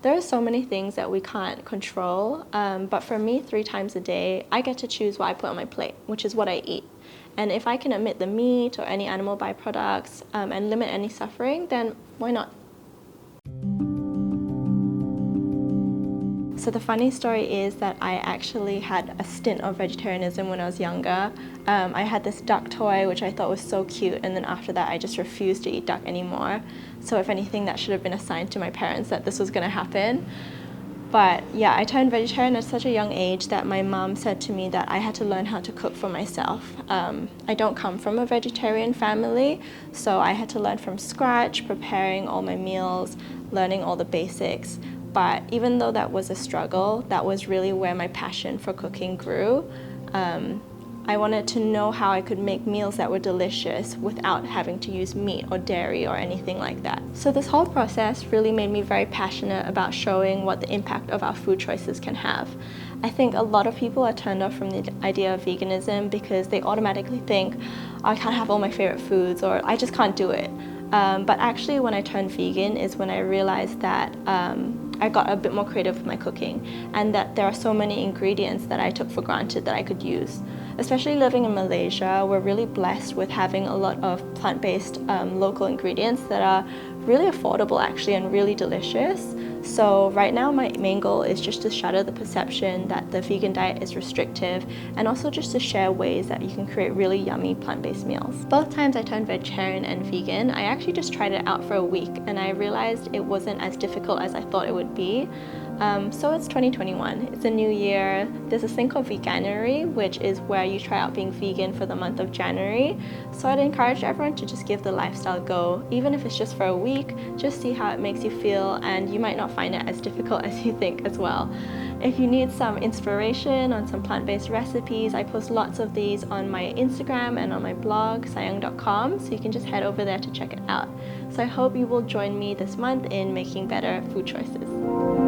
There are so many things that we can't control, but for me, 3 times a day, I get to choose what I put on my plate, which is what I eat. And if I can omit the meat or any animal byproducts and limit any suffering, then why not? So the funny story is that I actually had a stint of vegetarianism when I was younger. I had this duck toy which I thought was so cute, and then after that I just refused to eat duck anymore. So if anything, that should have been a sign to my parents that this was going to happen. But yeah, I turned vegetarian at such a young age that my mom said to me that I had to learn how to cook for myself. I don't come from a vegetarian family, so I had to learn from scratch, preparing all my meals, learning all the basics. But even though that was a struggle, that was really where my passion for cooking grew. I wanted to know how I could make meals that were delicious without having to use meat or dairy or anything like that. So this whole process really made me very passionate about showing what the impact of our food choices can have. I think a lot of people are turned off from the idea of veganism because they automatically think, oh, I can't have all my favorite foods, or I just can't do it. But actually when I turned vegan is when I realized that I got a bit more creative with my cooking, and that there are so many ingredients that I took for granted that I could use. Especially living in Malaysia, we're really blessed with having a lot of plant-based local ingredients that are really affordable actually and really delicious. So right now my main goal is just to shatter the perception that the vegan diet is restrictive, and also just to share ways that you can create really yummy plant-based meals. Both times I turned vegetarian and vegan, I actually just tried it out for a week and I realized it wasn't as difficult as I thought it would be. So it's 2021, it's a new year. There's this thing called Veganuary, which is where you try out being vegan for the month of January. So I'd encourage everyone to just give the lifestyle a go, even if it's just for a week, just see how it makes you feel, and you might not find it as difficult as you think as well. If you need some inspiration on some plant-based recipes, I post lots of these on my Instagram and on my blog, sayang.com, so you can just head over there to check it out. So I hope you will join me this month in making better food choices.